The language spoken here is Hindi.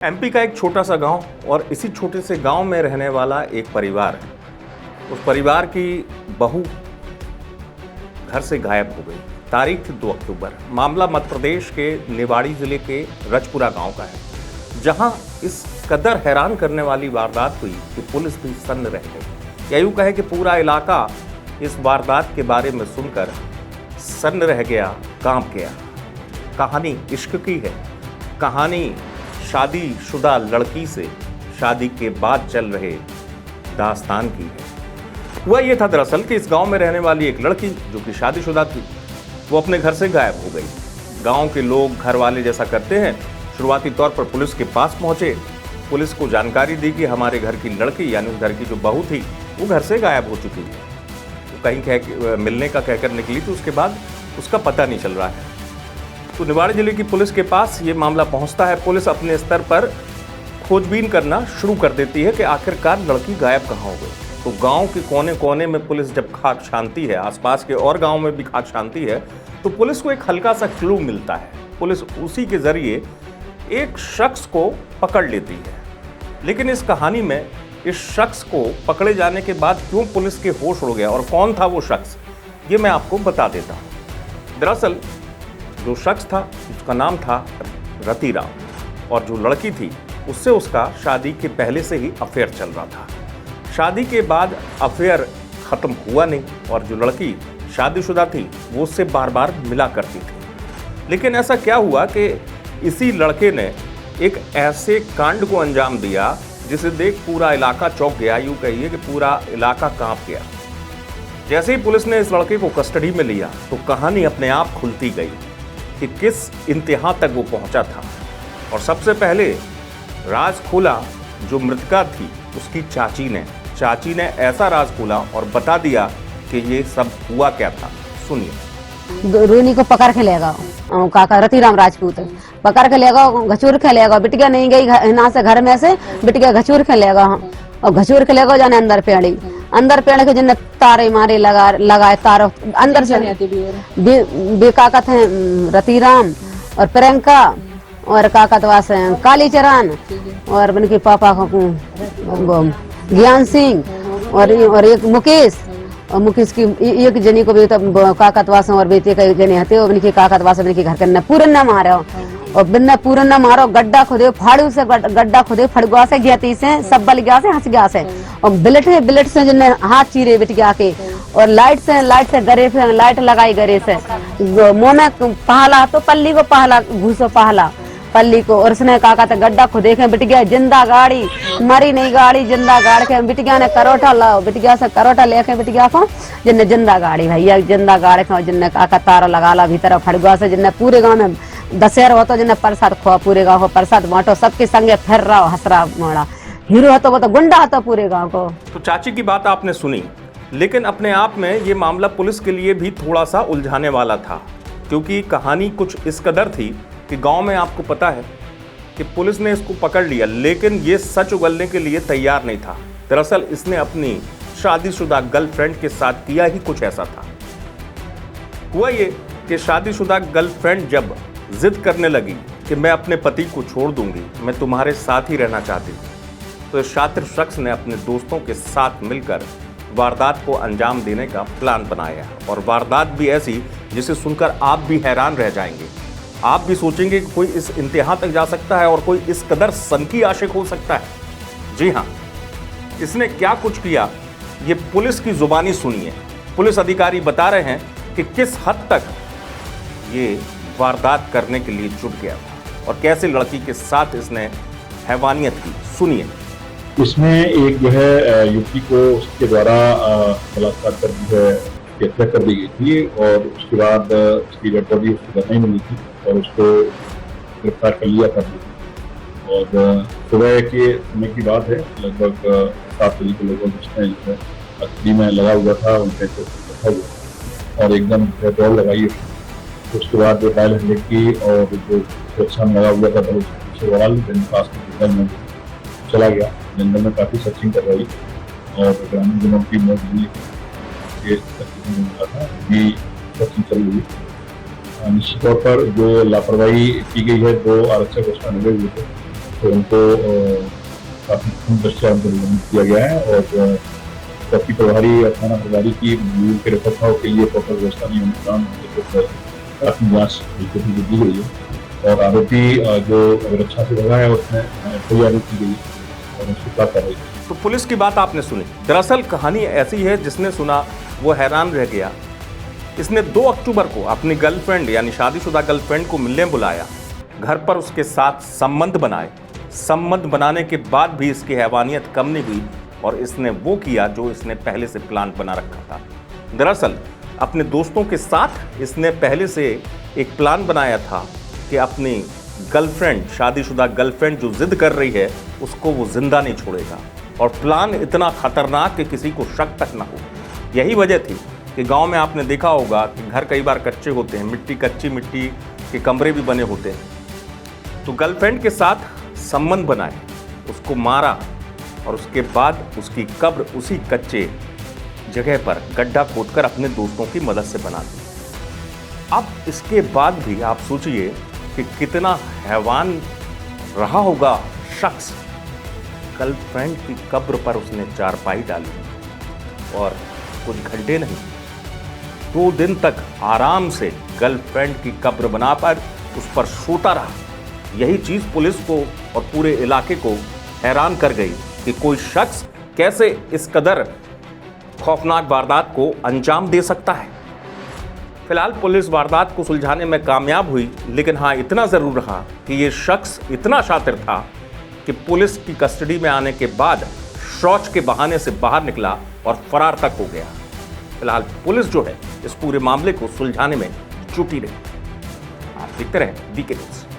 एमपी का एक छोटा सा गांव और इसी छोटे से गांव में रहने वाला एक परिवार है। उस परिवार की बहू घर से गायब हो गई। तारीख थी 2 अक्टूबर। मामला मध्य प्रदेश के निवाड़ी जिले के रजपुरा गांव का है, जहां इस कदर हैरान करने वाली वारदात हुई कि पुलिस भी सन्न रह गई। या यूं कहे कि पूरा इलाका इस वारदात के बारे में सुनकर सन्न रह गया, कांप गया। कहानी इश्क की है। कहानी शादीशुदा लड़की से शादी के बाद चल रहे दास्तान की है। हुआ ये था दरअसल कि इस गांव में रहने वाली एक लड़की जो कि शादीशुदा थी, वो अपने घर से गायब हो गई। गांव के लोग, घर वाले जैसा करते हैं, शुरुआती तौर पर पुलिस के पास पहुंचे। पुलिस को जानकारी दी कि हमारे घर की लड़की यानी उस घर की जो बहू थी वो घर से गायब हो चुकी है। वो कहीं मिलने का कहकर निकली थी, उसके बाद उसका पता नहीं चल रहा है। तो निवाड़ी जिले की पुलिस के पास ये मामला पहुंचता है। पुलिस अपने स्तर पर खोजबीन करना शुरू कर देती है कि आखिरकार लड़की गायब कहाँ हो गई। तो गांव के कोने कोने में पुलिस जब खाक छानती है, आसपास के और गांव में भी खाक छानती है, तो पुलिस को एक हल्का सा क्लू मिलता है। पुलिस उसी के जरिए एक शख्स को पकड़ लेती है। लेकिन इस कहानी में इस शख्स को पकड़े जाने के बाद क्यों पुलिस के होश उड़ गया और कौन था वो शख्स, ये मैं आपको बता देता हूँ। दरअसल जो शख्स था उसका नाम था रतिराम, और जो लड़की थी उससे उसका शादी के पहले से ही अफेयर चल रहा था। शादी के बाद अफेयर ख़त्म हुआ नहीं, और जो लड़की शादीशुदा थी वो उससे बार बार मिला करती थी। लेकिन ऐसा क्या हुआ कि इसी लड़के ने एक ऐसे कांड को अंजाम दिया जिसे देख पूरा इलाका चौंक गया। यूँ कहिए कि पूरा इलाका कांप गया। जैसे ही पुलिस ने इस लड़के को कस्टडी में लिया तो कहानी अपने आप खुलती गई कि किस इंतहा तक वो पहुंचा था। और सबसे पहले राज खुला जो मृतका थी उसकी चाची ने ऐसा राज खुला और बता दिया कि ये सब हुआ क्या था। सुनिए। रोनी को पकड़ के ले गया काका रतिराम राजपूत, पकड़ के ले गया, घचूर के ले गया। बिटिया नहीं गई यहाँ से, घर में से बिटिया घचूर के ले गया, और घचूर के ले गया जाने अंदर पेड़ के जिन्हें तारे मारे लगाए तारों अंदर से काका थे रतिराम और प्रियंका और काका तवास कालीचरण और उनके पापा को ज्ञान सिंह और एक मुकेश, और मुकेश की एक जनी को भी तो काकतवास और बेटे का जने हते, और उनके काकतवास उनके घर के पूरन न मारो, और बिन्ना पूरन न मारो, गड्ढा खोदे फाड़ू से गड्ढा खोदे फड़गुआ से गयाती से सब बल गया से हंस गया से, और बिलेट से जिन्ने हाथ चीरे बिट गया के, और लाइट से गरे से लाइट लगाई गरे से मुंह में पहला तो पल्ली को पहला घूसो पहला पल्ली को, और उसने काका तो गड्ढा को देखे बिट गया जिंदा गाड़ी, मरी नहीं गाड़ी जिंदा गाड़ के बिट गया ने करोटा लाओ, बिट गया से करोटा लेके बिट गया को जिन्ने जिंदा गाड़ी भैया जिंदा गाड़ के जिन्ने काका तारा लगा ला भीतर फड़गुआ से, जिन्ने पूरे गांव में दशहरा हो तो जिन्ने प्रसाद खुआ, पूरे गांव को प्रसाद बांटो, सबके संगे फिर रहा हसरा मोड़ा हीरो तो वो तो गुंडा होता पूरे गांव को। तो चाची की बात आपने सुनी, लेकिन अपने आप में ये मामला पुलिस के लिए भी थोड़ा सा उलझाने वाला था, क्योंकि कहानी कुछ इस कदर थी कि गांव में आपको पता है कि पुलिस ने इसको पकड़ लिया, लेकिन ये सच उगलने के लिए तैयार नहीं था। दरअसल इसने अपनी शादीशुदा गर्लफ्रेंड के साथ किया ही कुछ ऐसा था। हुआ ये कि शादीशुदा गर्लफ्रेंड जब जिद करने लगी कि मैं अपने पति को छोड़ दूंगी, मैं तुम्हारे साथ ही रहना चाहती हूँ, तो इस शातिर शख्स ने अपने दोस्तों के साथ मिलकर वारदात को अंजाम देने का प्लान बनाया। और वारदात भी ऐसी जिसे सुनकर आप भी हैरान रह जाएंगे। आप भी सोचेंगे कि कोई इस इंतहा तक जा सकता है और कोई इस कदर सनकी आशिक हो सकता है। जी हाँ, इसने क्या कुछ किया ये पुलिस की जुबानी सुनिए। पुलिस अधिकारी बता रहे हैं कि किस हद तक ये वारदात करने के लिए जुट गया था और कैसे लड़की के साथ इसने हैवानियत की। सुनिए। इसमें एक जो है युवती को उसके द्वारा बलात्कार कर दी है, हत्या कर दी गई थी, और उसके बाद उसकी डेड बॉडी उसको घर नहीं मिली थी और उसको गिरफ्तार कर लिया था। और सुबह के समय की बात है, लगभग 7 बजे के लगभग उसने जो है अस्सी में लगा हुआ था, उनके बैठा हुआ और एकदम पेट्रोल लगाई। उसके बाद जो डायल हंड्रेड की और जो सुरक्षा में लगा हुआ था उसके वाल पास के जंगल में चला गया। जंगल में काफ़ी सर्चिंग करवाई और ग्रामीण जनों की मदद था, भी सर्चिंग चल रही। निश्चित तौर पर जो लापरवाही की गई है, 2 आरक्षक उसमें लगे हुए थे तो उनको काफी दृष्टिया निलंबित किया गया है और चौकी प्रभारी थाना प्रभारी की मूल के रखरखाव के लिए प्रॉपर व्यवस्था नहीं होने के कारण प्राथमिक जांच दी गई है और आरोपी जो रक्षा से भगा है उसमें FIR की गई और उसके साथ कार्रवाई। तो पुलिस की बात आपने सुनी। दरअसल कहानी ऐसी है, जिसने सुना वो हैरान रह गया। इसने 2 अक्टूबर को अपनी गर्लफ्रेंड यानी शादीशुदा गर्लफ्रेंड को मिलने बुलाया, घर पर उसके साथ संबंध बनाए। संबंध बनाने के बाद भी इसकी हैवानियत कम नहीं हुई और इसने वो किया जो इसने पहले से प्लान बना रखा था। दरअसल अपने दोस्तों के साथ इसने पहले से एक प्लान बनाया था कि अपनी गर्लफ्रेंड, शादीशुदा गर्लफ्रेंड जो जिद कर रही है, उसको वो जिंदा नहीं छोड़ेगा। और प्लान इतना खतरनाक कि किसी को शक तक ना हो। यही वजह थी कि गांव में आपने देखा होगा कि घर कई बार कच्चे होते हैं, कच्ची मिट्टी के कमरे भी बने होते हैं। तो गर्लफ्रेंड के साथ संबंध बनाए, उसको मारा और उसके बाद उसकी कब्र उसी कच्चे जगह पर गड्ढा खोदकर अपने दोस्तों की मदद से बना दी। अब इसके बाद भी आप सोचिए कि कितना हैवान रहा होगा शख्स। गर्लफ्रेंड की कब्र पर उसने चारपाई डाली और कुछ घंटे नहीं, 2 दिन तक आराम से गर्लफ्रेंड की कब्र बनाकर उस पर सोता रहा। यही चीज पुलिस को और पूरे इलाके को हैरान कर गई कि कोई शख्स कैसे इस कदर खौफनाक वारदात को अंजाम दे सकता है। फिलहाल पुलिस वारदात को सुलझाने में कामयाब हुई, लेकिन हाँ इतना जरूर रहा कि ये शख्स इतना शातिर था कि पुलिस की कस्टडी में आने के बाद शौच के बहाने से बाहर निकला और फरार तक हो गया। फिलहाल पुलिस जो है इस पूरे मामले को सुलझाने में जुटी रही। आप देखते रहें DK न्यूज़।